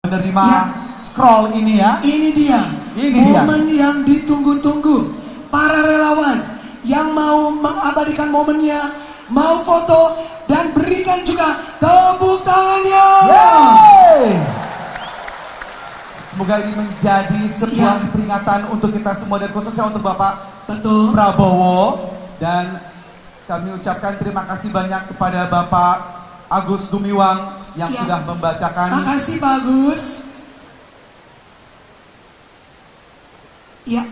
menerima Ya. scroll ini ya. Ini dia momen yang ditunggu-tunggu. Para relawan yang mau mengabadikan momennya, mau foto dan berikan juga tepuk tangannya. Yeay! Semoga ini menjadi sebuah Ya. peringatan untuk kita semua dan khususnya untuk Bapak Betul. Prabowo, dan kami ucapkan terima kasih banyak kepada Bapak Agus Gumiwang yang Ya. sudah membacakan. Makasih Pak Agus. Ya,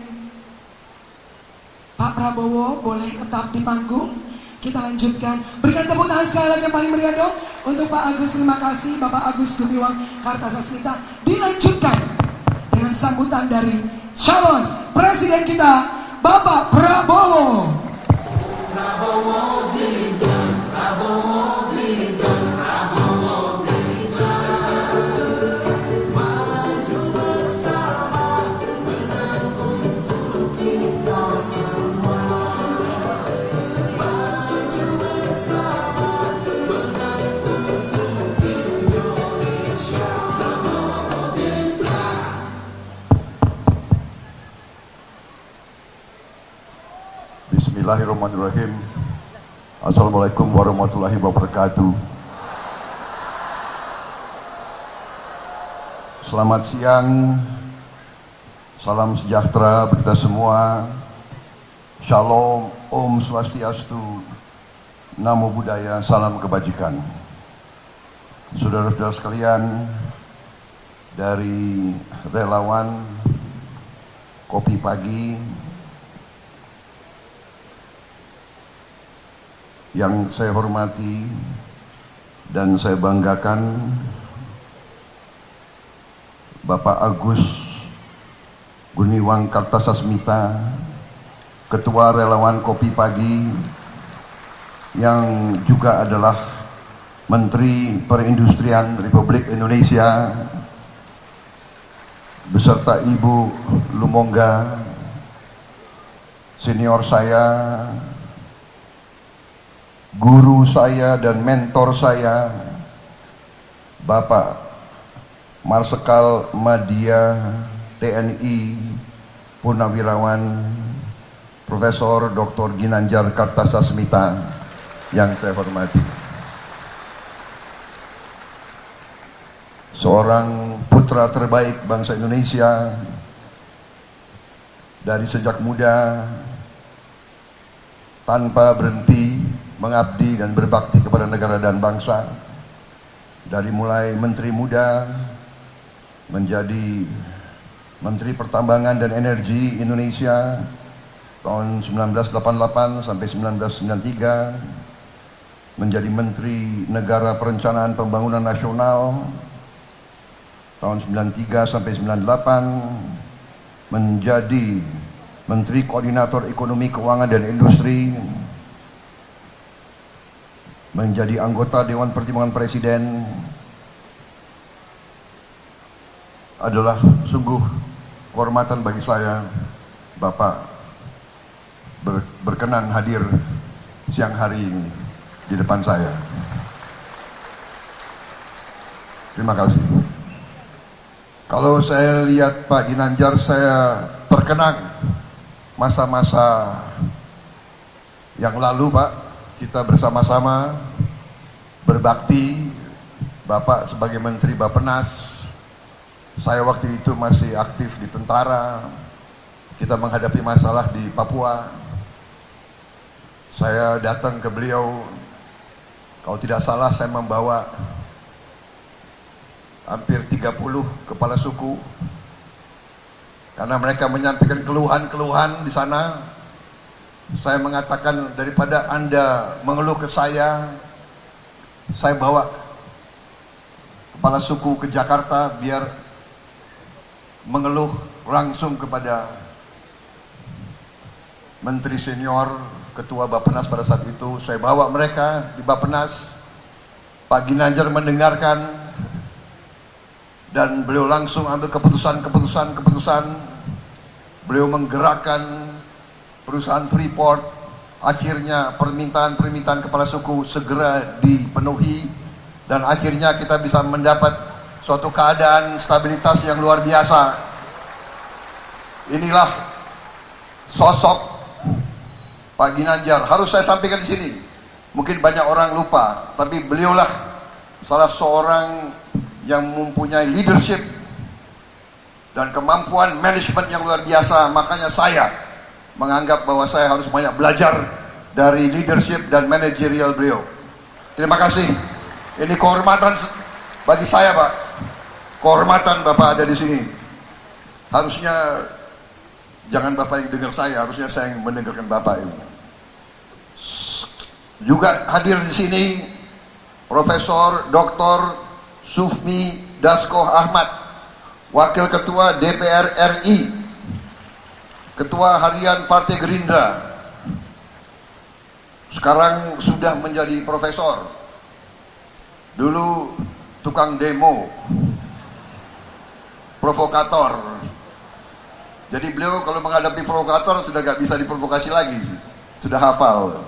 Pak Prabowo boleh tetap di panggung. Kita lanjutkan. Berikan tepuk tangan sekali lagi yang paling meriah dong untuk Pak Agus. Terima kasih Bapak Agus Gumiwang Kartasasmita. Dilanjutkan dengan sambutan dari calon presiden kita, Bapak Prabowo. Prabowo Gibran, Prabowo Gibran, Prabowo Gibran. Maju bersama, menang untuk kita semua. Maju bersama, menang untuk Indonesia. Prabowo Gibran. Bismillahirrahmanirrahim. Assalamualaikum warahmatullahi wabarakatuh. Selamat siang. Salam sejahtera bagi kita semua. Shalom, Om Swastiastu, Namo Buddhaya, salam kebajikan. Saudara-saudara sekalian, dari relawan Kopi Pagi yang saya hormati dan saya banggakan, Bapak Agus Gumiwang Kartasasmita, Ketua Relawan Kopi Pagi, yang juga adalah Menteri Perindustrian Republik Indonesia, beserta Ibu Lumongga, senior saya, guru saya dan mentor saya, Bapak Marsikal Madya TNI Purnawirawan Profesor Dr. Ginanjar Kartasasmita yang saya hormati. Seorang putra terbaik bangsa Indonesia, dari sejak muda tanpa berhenti mengabdi dan berbakti kepada negara dan bangsa. Dari mulai menteri muda menjadi Menteri Pertambangan dan Energi Indonesia tahun 1988 sampai 1993, menjadi Menteri Negara Perencanaan Pembangunan Nasional tahun 93 sampai 98, menjadi Menteri Koordinator Ekonomi Keuangan dan Industri, menjadi anggota Dewan Pertimbangan Presiden. Adalah sungguh kehormatan bagi saya, Bapak berkenan hadir siang hari ini di depan saya. Terima kasih. Kalau saya lihat Pak Ginanjar, saya terkenang masa-masa yang lalu, Pak. Kita bersama-sama berbakti. Bapak sebagai Menteri Bappenas, saya waktu itu masih aktif di tentara. Kita menghadapi masalah di Papua. Saya datang ke beliau, kalau tidak salah saya membawa hampir 30 kepala suku, karena mereka menyampaikan keluhan-keluhan di sana. Saya mengatakan, daripada Anda mengeluh ke saya bawa kepala suku ke Jakarta biar mengeluh langsung kepada Menteri Senior, Ketua Bappenas pada saat itu. Saya bawa mereka di Bappenas. Pak Ginanjar mendengarkan dan beliau langsung ambil keputusan. Beliau menggerakkan perusahaan Freeport. Akhirnya permintaan kepala suku segera dipenuhi, dan akhirnya kita bisa mendapat suatu keadaan stabilitas yang luar biasa. Inilah sosok Pak Ginanjar. Harus saya sampaikan di sini. Mungkin banyak orang lupa, tapi beliaulah salah seorang yang mempunyai leadership dan kemampuan manajemen yang luar biasa. Makanya saya menganggap bahwa saya harus banyak belajar dari leadership dan manajerial beliau. Terima kasih. Ini kehormatan bagi saya, Pak. Kehormatan Bapak ada di sini. Harusnya jangan Bapak yang dengar saya, harusnya saya yang mendengarkan Bapak ini. Juga hadir di sini Profesor Dr. Sufmi Dasko Ahmad, Wakil Ketua DPR RI, Ketua Harian Partai Gerindra. Sekarang sudah menjadi profesor. Dulu tukang demo, provokator. Jadi beliau kalau menghadapi provokator sudah gak bisa diprovokasi lagi, sudah hafal.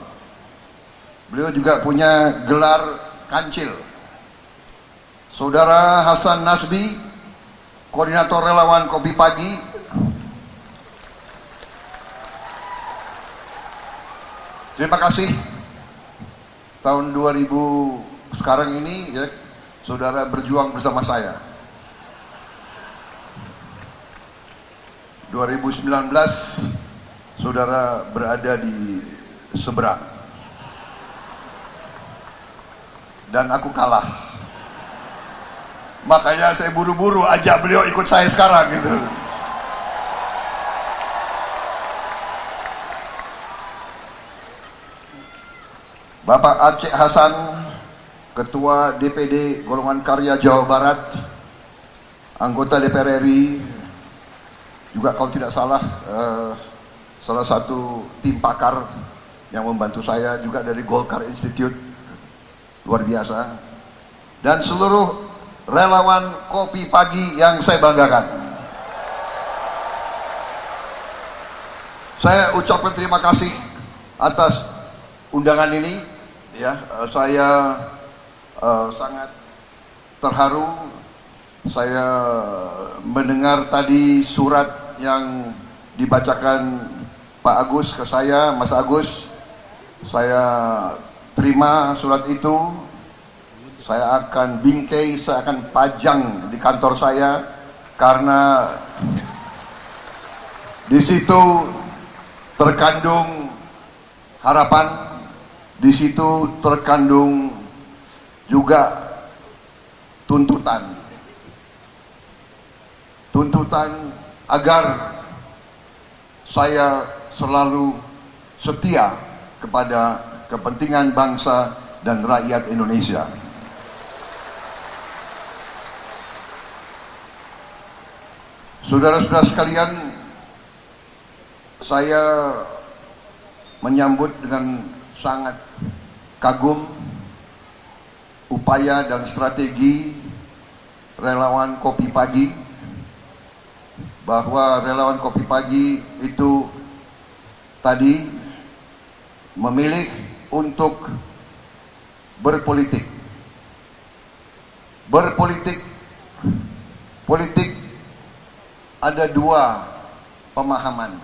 Beliau juga punya gelar kancil. Saudara Hasan Nasbi, Koordinator Relawan Kopi Pagi. Terima kasih. Tahun 2000 sekarang ini ya, saudara berjuang bersama saya. 2019 saudara berada di seberang. Dan aku kalah. Makanya saya buru-buru ajak beliau ikut saya sekarang gitu. Bapak Aceh Hasan, Ketua DPD Golongan Karya Jawa Barat, anggota DPR RI, juga kalau tidak salah salah satu tim pakar yang membantu saya juga dari Golkar Institute, luar biasa, dan seluruh relawan Kopi Pagi yang saya banggakan. Saya ucapkan terima kasih atas undangan ini. Ya, saya sangat terharu. Saya mendengar tadi surat yang dibacakan Pak Agus ke saya, Mas Agus. Saya terima surat itu. Saya akan bingkai, saya akan pajang di kantor saya, karena di situ terkandung harapan. Di situ terkandung juga tuntutan agar saya selalu setia kepada kepentingan bangsa dan rakyat Indonesia. Saudara-saudara sekalian, saya menyambut dengan sangat kagum upaya dan strategi relawan Kopi Pagi, bahwa relawan Kopi Pagi itu tadi memilih untuk berpolitik. Politik ada dua pemahaman.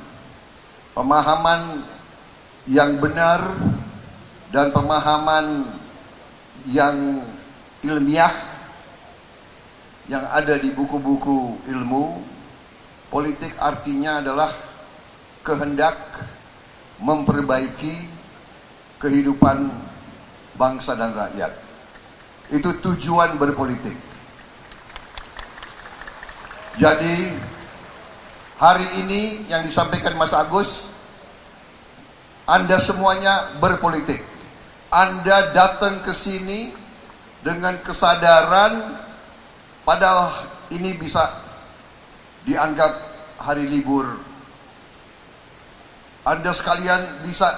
Pemahaman yang benar dan pemahaman yang ilmiah yang ada di buku-buku ilmu. Politik artinya adalah kehendak memperbaiki kehidupan bangsa dan rakyat. Itu tujuan berpolitik. Jadi hari ini yang disampaikan Mas Agus, Anda semuanya berpolitik. Anda datang ke sini dengan kesadaran, padahal ini bisa dianggap hari libur. Anda sekalian bisa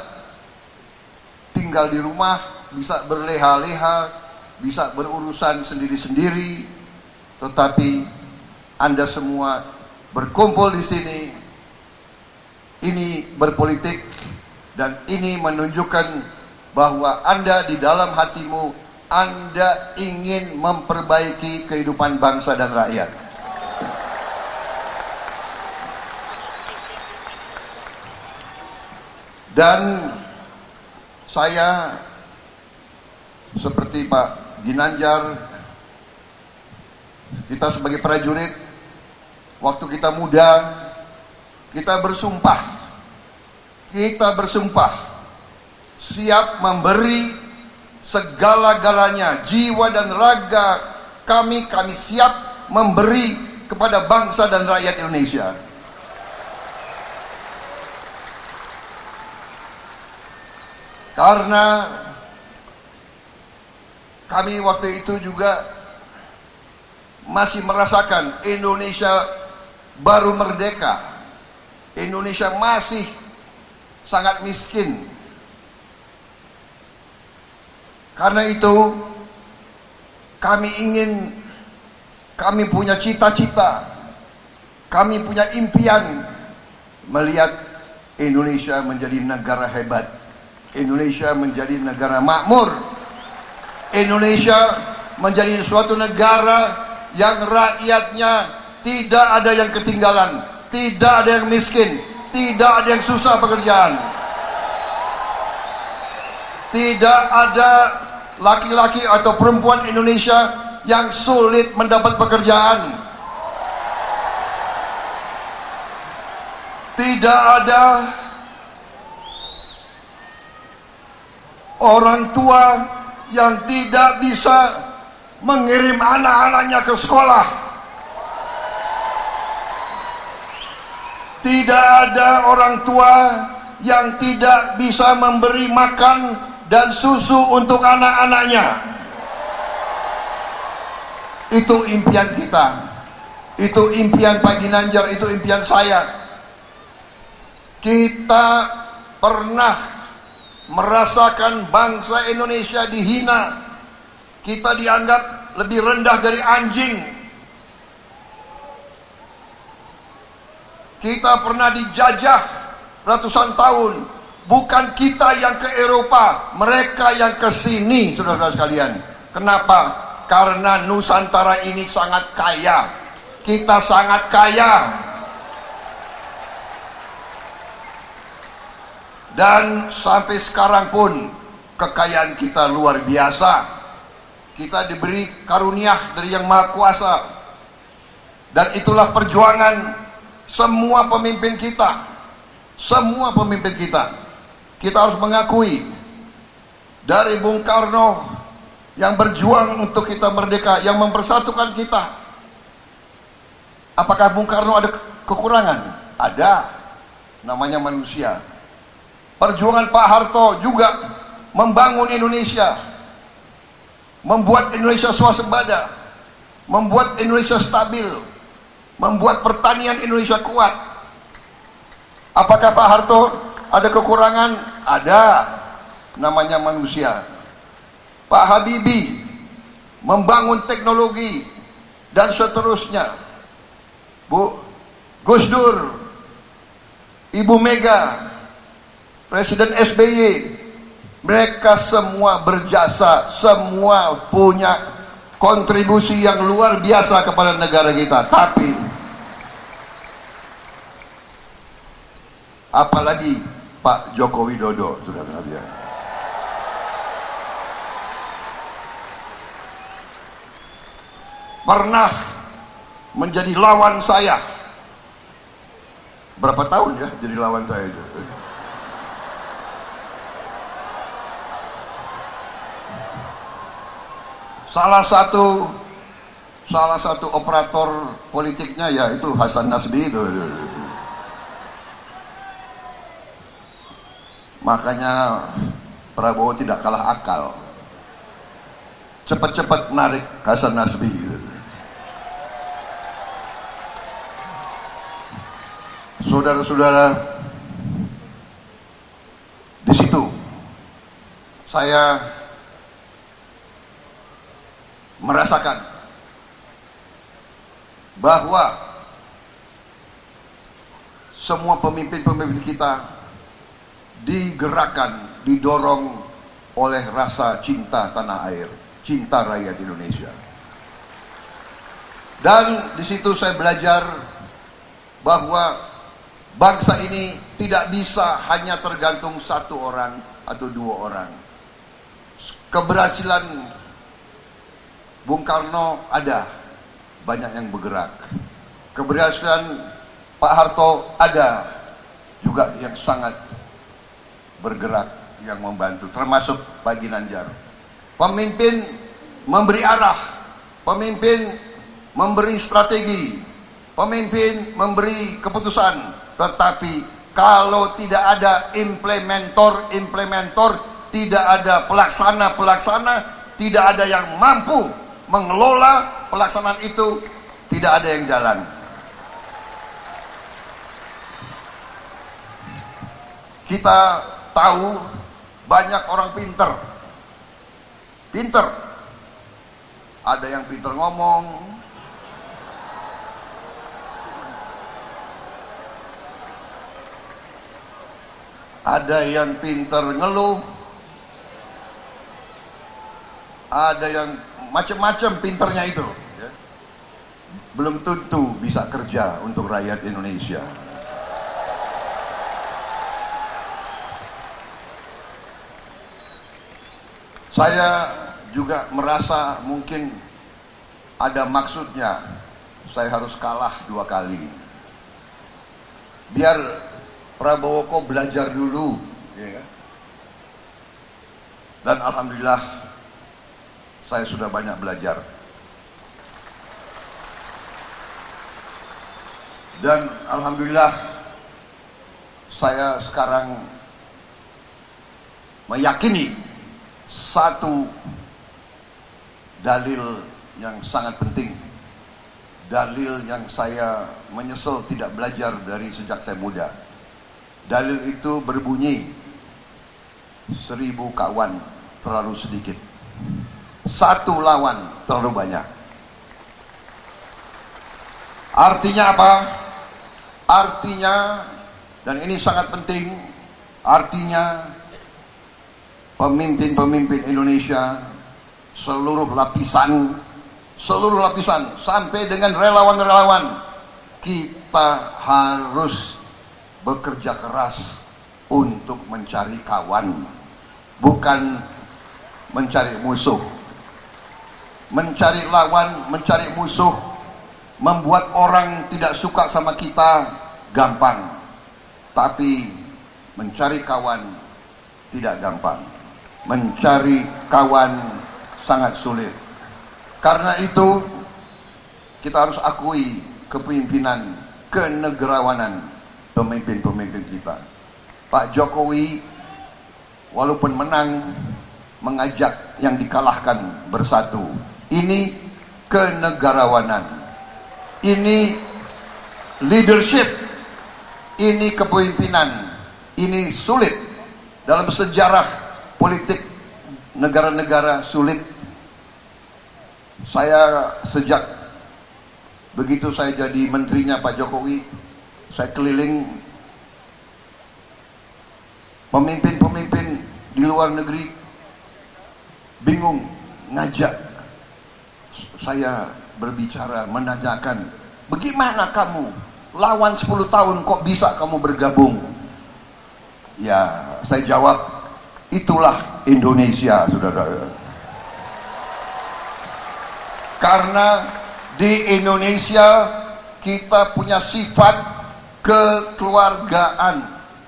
tinggal di rumah, bisa berleha-leha, bisa berurusan sendiri-sendiri, tetapi Anda semua berkumpul di sini. Ini berpolitik, dan ini menunjukkan bahwa Anda di dalam hatimu Anda ingin memperbaiki kehidupan bangsa dan rakyat. Dan saya seperti Pak Ginanjar, kita sebagai prajurit, waktu kita muda, kita bersumpah siap memberi segala-galanya, jiwa dan raga kami siap memberi kepada bangsa dan rakyat Indonesia. Karena kami waktu itu juga masih merasakan Indonesia baru merdeka. Indonesia masih sangat miskin. Karena itu kami punya cita-cita, kami punya impian melihat Indonesia menjadi negara hebat, Indonesia menjadi negara makmur, Indonesia menjadi suatu negara yang rakyatnya tidak ada yang ketinggalan, tidak ada yang miskin, tidak ada yang susah pekerjaan, tidak ada laki-laki atau perempuan Indonesia yang sulit mendapat pekerjaan, tidak ada orang tua yang tidak bisa mengirim anak-anaknya ke sekolah, tidak ada orang tua yang tidak bisa memberi makan dan susu untuk anak-anaknya. Itu impian kita, itu impian Pak Ginanjar, itu impian saya. Kita pernah merasakan bangsa Indonesia dihina, kita dianggap lebih rendah dari anjing, kita pernah dijajah ratusan tahun. Bukan kita yang ke Eropa, mereka yang ke sini, saudara-saudara sekalian. Kenapa? Karena Nusantara ini sangat kaya. Kita sangat kaya. Dan sampai sekarang pun kekayaan kita luar biasa. Kita diberi karunia dari Yang Maha Kuasa. Dan itulah perjuangan semua pemimpin kita. Semua pemimpin kita. Kita harus mengakui, dari Bung Karno yang berjuang untuk kita merdeka, yang mempersatukan kita. Apakah Bung Karno ada kekurangan? Ada, namanya manusia. Perjuangan Pak Harto juga membangun Indonesia, membuat Indonesia swasembada, membuat Indonesia stabil, membuat pertanian Indonesia kuat. Apakah Pak Harto ada kekurangan? Ada, namanya manusia. Pak Habibie membangun teknologi dan seterusnya. Bu Gus Dur, Ibu Mega, Presiden SBY, mereka semua berjasa, semua punya kontribusi yang luar biasa kepada negara kita. Tapi apalagi Pak Joko Widodo, saudara-saudara. Pernah menjadi lawan saya. Berapa tahun ya jadi lawan saya itu? Salah satu operator politiknya ya itu Hasan Nasbi itu. Makanya Prabowo tidak kalah akal, cepat-cepat narik Hasan Nasbi gitu. Saudara-saudara, di situ saya merasakan bahwa semua pemimpin-pemimpin kita digerakkan, didorong oleh rasa cinta tanah air. cinta rakyat Indonesia. Dan di situ saya belajar bahwa bangsa ini tidak bisa hanya tergantung satu orang atau dua orang. Keberhasilan Bung Karno ada, banyak yang bergerak. Keberhasilan Pak Harto ada, juga yang sangat bergerak, yang membantu, termasuk Pak Ginanjar. Pemimpin memberi arah, pemimpin memberi strategi, pemimpin memberi keputusan, tetapi kalau tidak ada implementor, tidak ada pelaksana, tidak ada yang mampu mengelola pelaksanaan itu, tidak ada yang jalan. Kita tahu banyak orang pinter. Ada yang pinter ngomong, ada yang pinter ngeluh, ada yang macam-macam pinternya itu, ya. Belum tentu bisa kerja untuk rakyat Indonesia. Saya juga merasa mungkin ada maksudnya saya harus kalah 2 kali. Biar Prabowo kok belajar dulu, ya. Dan alhamdulillah saya sudah banyak belajar. Dan alhamdulillah saya sekarang meyakini satu dalil yang sangat penting, dalil yang saya menyesal tidak belajar dari sejak saya muda. Dalil itu berbunyi, 1000 kawan terlalu sedikit, 1 lawan terlalu banyak. Artinya apa? Artinya, dan ini sangat penting, artinya pemimpin-pemimpin Indonesia, seluruh lapisan sampai dengan relawan-relawan, kita harus bekerja keras untuk mencari kawan, bukan mencari musuh. Mencari lawan, mencari musuh, membuat orang tidak suka sama kita gampang, tapi mencari kawan tidak gampang. Mencari kawan sangat sulit. Karena itu kita harus akui kepemimpinan, kenegarawanan pemimpin-pemimpin kita. Pak Jokowi walaupun menang mengajak yang dikalahkan bersatu. Ini kenegarawanan. Ini leadership. Ini kepemimpinan. Ini sulit dalam sejarah politik negara-negara sulit. Saya sejak begitu saya jadi menterinya Pak Jokowi, saya keliling pemimpin-pemimpin di luar negeri, bingung ngajak saya berbicara, menanyakan, bagaimana kamu lawan 10 tahun kok bisa kamu bergabung? Ya, saya jawab, itulah Indonesia, saudara. Karena di Indonesia kita punya sifat kekeluargaan.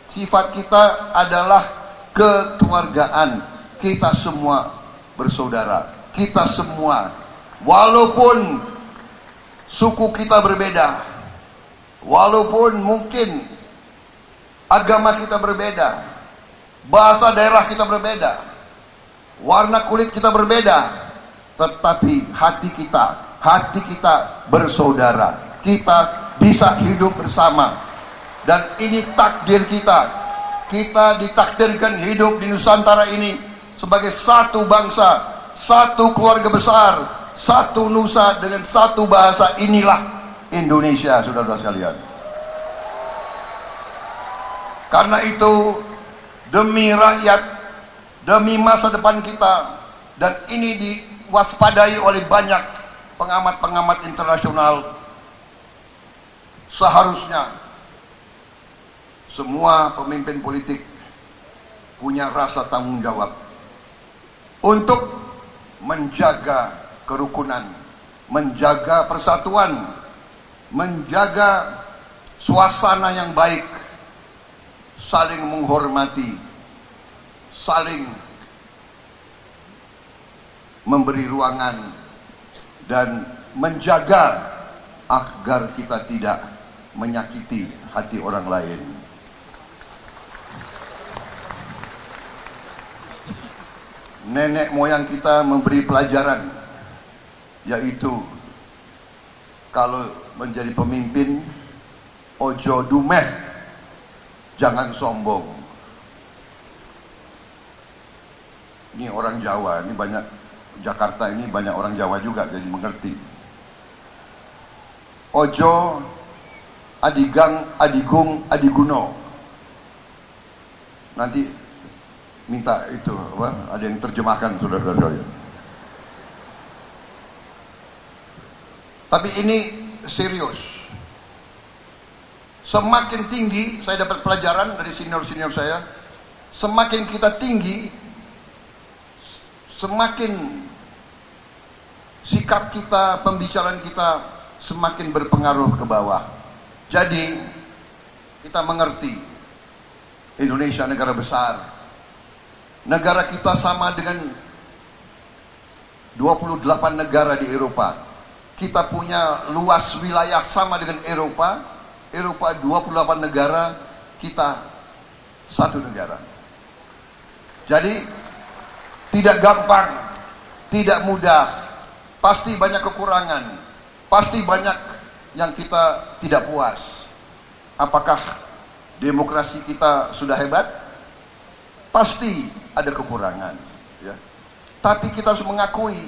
Sifat kita adalah kekeluargaan. Kita semua bersaudara. Kita semua, walaupun suku kita berbeda, walaupun mungkin agama kita berbeda, bahasa daerah kita berbeda, warna kulit kita berbeda, tetapi hati kita bersaudara. Kita bisa hidup bersama. Dan ini takdir kita. Kita ditakdirkan hidup di Nusantara ini sebagai satu bangsa, satu keluarga besar, satu nusa dengan satu bahasa. Inilah Indonesia, saudara-saudara sekalian. Karena itu, demi rakyat, demi masa depan kita, dan ini diwaspadai oleh banyak pengamat-pengamat internasional. Seharusnya semua pemimpin politik punya rasa tanggung jawab untuk menjaga kerukunan, menjaga persatuan, menjaga suasana yang baik, saling menghormati, saling memberi ruangan, dan menjaga agar kita tidak menyakiti hati orang lain. Nenek moyang kita memberi pelajaran, yaitu kalau menjadi pemimpin, ojo dumeh, jangan sombong. Ini orang Jawa, ini banyak, Jakarta ini banyak orang Jawa juga, jadi mengerti. Ojo adigang, adigung, adiguno. Nanti minta itu apa? Ada yang terjemahkan, saudara-saudara. Tapi ini serius. Semakin tinggi, saya dapat pelajaran dari senior-senior saya, semakin kita tinggi, semakin sikap kita, pembicaraan kita semakin berpengaruh ke bawah. Jadi kita mengerti Indonesia negara besar, negara kita sama dengan 28 negara di Eropa. Kita punya luas wilayah sama dengan Eropa. Eropa 28 negara, kita satu negara. Jadi tidak gampang, tidak mudah, pasti banyak kekurangan, pasti banyak yang kita tidak puas. Apakah demokrasi kita sudah hebat? Pasti ada kekurangan, ya. Tapi kita harus mengakui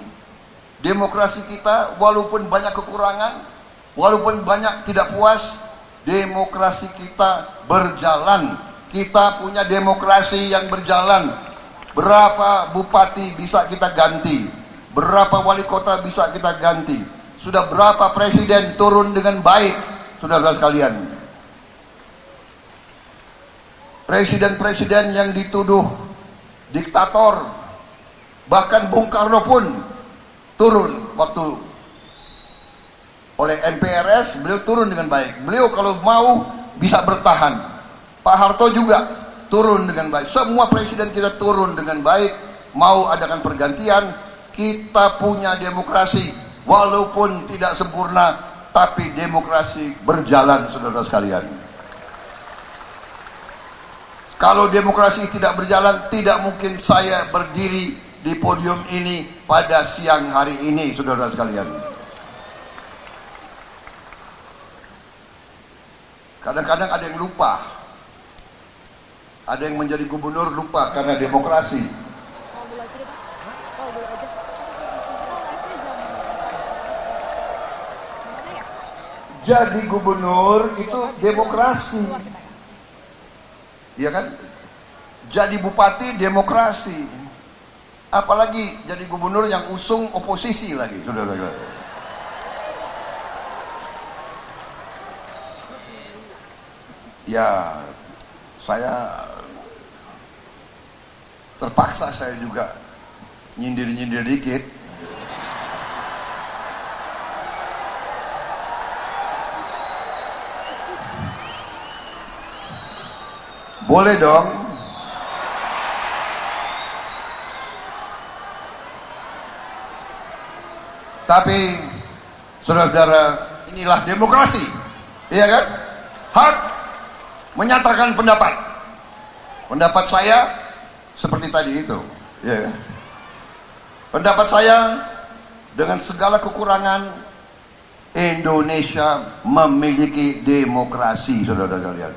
demokrasi kita, walaupun banyak kekurangan, walaupun banyak tidak puas, demokrasi kita berjalan. Kita punya demokrasi yang berjalan. Berapa bupati bisa kita ganti? Berapa wali kota bisa kita ganti? Sudah berapa presiden turun dengan baik, saudara sekalian? Presiden-presiden yang dituduh diktator, bahkan Bung Karno pun turun waktu oleh NPRS, beliau turun dengan baik. Beliau kalau mau bisa bertahan. Pak Harto juga turun dengan baik. Semua presiden kita turun dengan baik, mau adakan pergantian. Kita punya demokrasi, walaupun tidak sempurna, tapi demokrasi berjalan, saudara sekalian. Kalau demokrasi tidak berjalan, tidak mungkin saya berdiri di podium ini pada siang hari ini, saudara sekalian. Kadang-kadang ada yang lupa, ada yang menjadi gubernur lupa karena demokrasi. Jadi gubernur itu demokrasi, iya kan? Jadi bupati demokrasi, apalagi jadi gubernur yang usung oposisi lagi, saudara-saudara. Ya, saya terpaksa saya juga nyindir-nyindir dikit. Boleh dong. Tapi saudara-saudara, inilah demokrasi, iya kan? Hak menyatakan pendapat. Pendapat saya seperti tadi itu, ya. Pendapat saya dengan segala kekurangan, Indonesia memiliki demokrasi, saudara sekalian.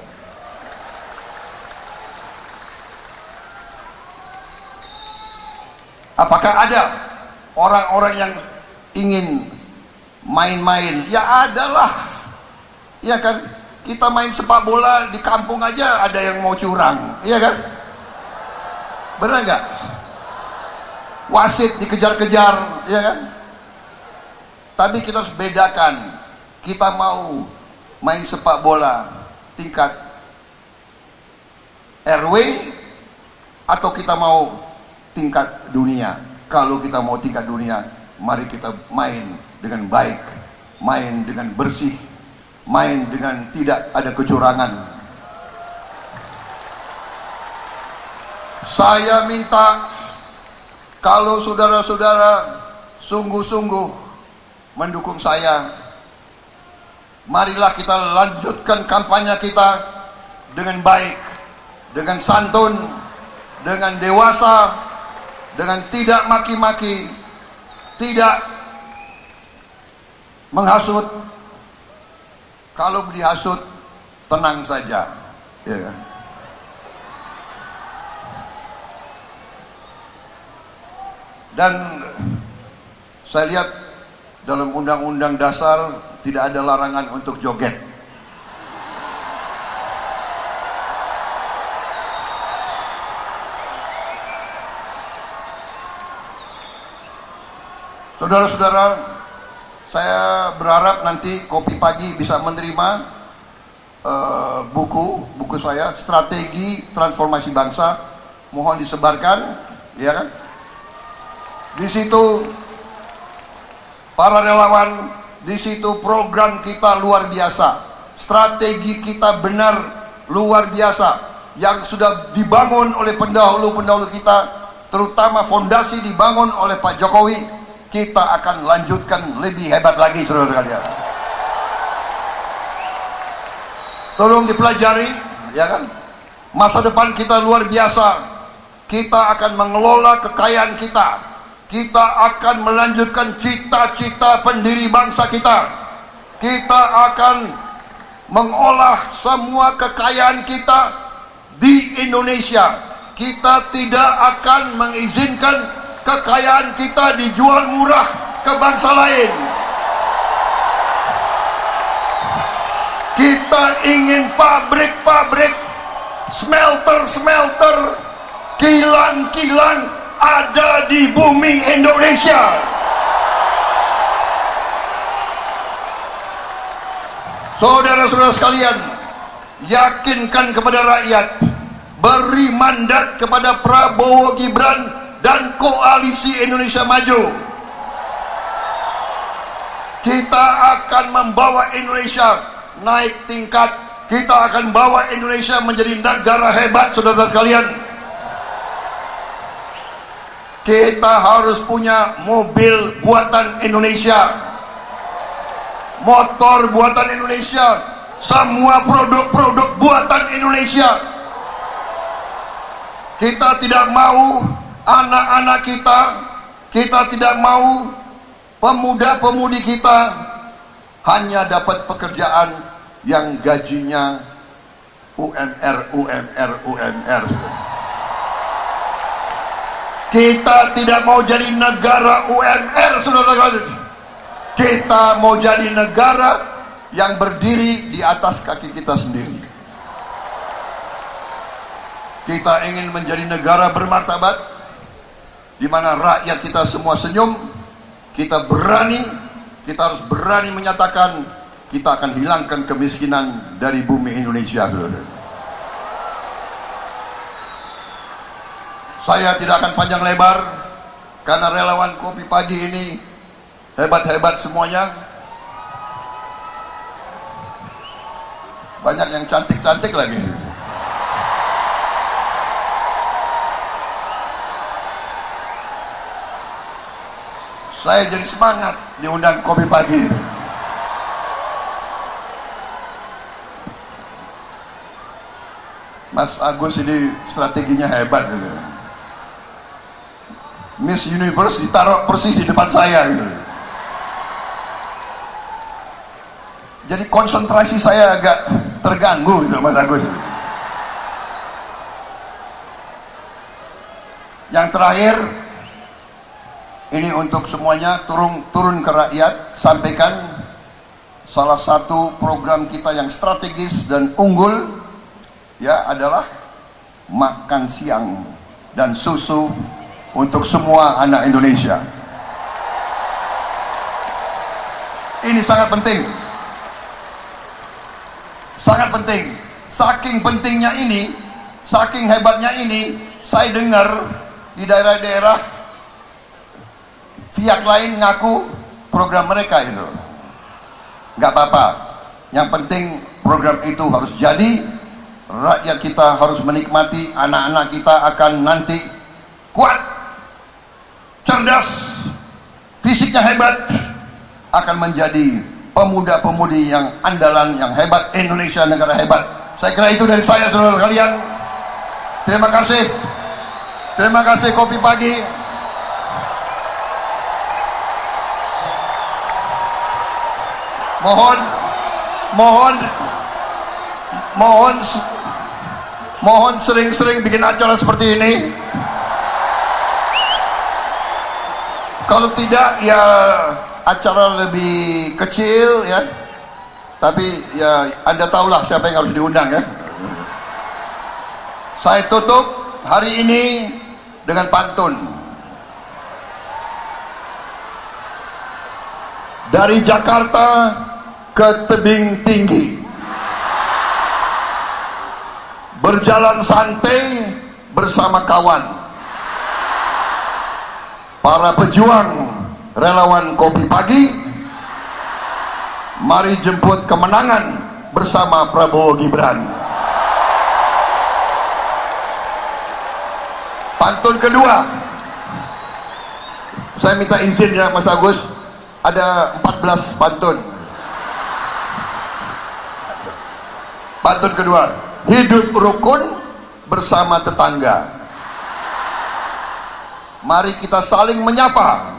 Apakah ada orang-orang yang ingin main-main? Ya adalah, ya kan? Kita main sepak bola di kampung aja ada yang mau curang, iya kan? Benar nggak? wasit dikejar-kejar, ya kan? Tapi kita harus bedakan, kita mau main sepak bola tingkat RW atau kita mau tingkat dunia. Kalau kita mau tingkat dunia, mari kita main dengan baik, main dengan bersih, main dengan tidak ada kecurangan. Saya minta kalau saudara-saudara sungguh-sungguh mendukung saya, marilah kita lanjutkan kampanye kita dengan baik, dengan santun, dengan dewasa, dengan tidak maki-maki, tidak menghasut. Kalau dihasut, tenang saja, ya kan? Dan saya lihat dalam Undang-Undang Dasar tidak ada larangan untuk joget. Saudara-saudara, saya berharap nanti Kopi Pagi bisa menerima buku saya, Strategi Transformasi Bangsa. Mohon disebarkan, ya kan? Di situ para relawan, di situ program kita luar biasa, strategi kita benar luar biasa yang sudah dibangun oleh pendahulu-pendahulu kita, terutama fondasi dibangun oleh Pak Jokowi. Kita akan lanjutkan lebih hebat lagi, saudara-saudara. Tolong dipelajari, ya kan? Masa depan kita luar biasa. Kita akan mengelola kekayaan kita. Kita akan melanjutkan cita-cita pendiri bangsa kita. Kita akan mengolah semua kekayaan kita di Indonesia. Kita tidak akan mengizinkan kekayaan kita dijual murah ke bangsa lain. Kita ingin pabrik-pabrik, smelter-smelter, kilang-kilang ada di bumi Indonesia. Saudara-saudara sekalian, yakinkan kepada rakyat, beri mandat kepada Prabowo Gibran dan Koalisi Indonesia Maju. Kita akan membawa Indonesia naik tingkat. Kita akan bawa Indonesia menjadi negara hebat, saudara-saudara sekalian. Kita harus punya mobil buatan Indonesia, motor buatan Indonesia, semua produk-produk buatan Indonesia. Kita tidak mau anak-anak kita tidak mau pemuda-pemudi kita hanya dapat pekerjaan yang gajinya UMR. Kita tidak mau jadi negara UMR, saudara-saudara. Kita mau jadi negara yang berdiri di atas kaki kita sendiri. Kita ingin menjadi negara bermartabat, di mana rakyat kita semua senyum. Kita harus berani menyatakan kita akan hilangkan kemiskinan dari bumi Indonesia, saudara. Saya tidak akan panjang lebar karena relawan Kopi Pagi ini hebat-hebat semuanya. Banyak yang cantik-cantik lagi. Saya jadi semangat diundang Kopi Pagi. Mas Agus ini strateginya hebat. Miss Universe ditaruh persis di depan saya gitu. Jadi konsentrasi saya agak terganggu gitu, Mas Agus. Yang terakhir, ini untuk semuanya, turun ke rakyat, sampaikan salah satu program kita yang strategis dan unggul ya adalah makan siang dan susu untuk semua anak Indonesia. Ini sangat penting. Sangat penting. Saking pentingnya ini, saking hebatnya ini, saya dengar di daerah-daerah pihak lain ngaku program mereka itu. Nggak apa-apa. Yang penting program itu harus jadi. Rakyat kita harus menikmati. Anak-anak kita akan nanti kuat, cerdas, fisiknya hebat, akan menjadi pemuda-pemudi yang andalan, yang hebat. Indonesia negara hebat. Saya kira itu dari saya, saudara kalian. Terima kasih. Terima kasih Kopi Pagi. Mohon sering-sering bikin acara seperti ini. Kalau tidak ya acara lebih kecil ya. Tapi ya Anda tahulah siapa yang harus diundang ya. Saya tutup hari ini dengan pantun. Dari Jakarta ke tebing tinggi, berjalan santai bersama kawan, para pejuang relawan Kopi Pagi, mari jemput kemenangan bersama Prabowo Gibran. Pantun kedua, saya minta izin ya Mas Agus, ada 14 pantun. Pantun kedua, hidup rukun bersama tetangga. Mari kita saling menyapa.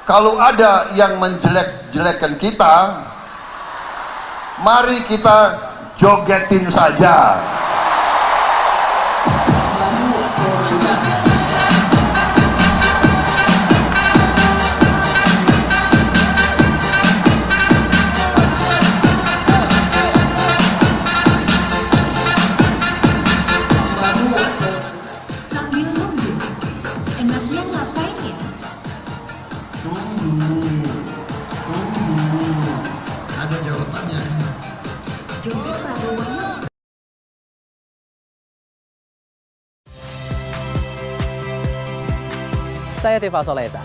Kalau ada yang menjelek-jelekan kita, mari kita jogetin saja. Sambil nunggu, enaknya ngapain ya? Tunggu, ada jawabannya. Joget Prabowo yuk. Saya Tifa Solesa.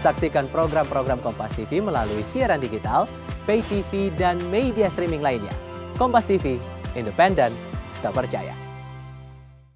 Saksikan program-program Kompas TV melalui siaran digital, pay TV, dan media streaming lainnya. Kompas TV, independen, terpercaya.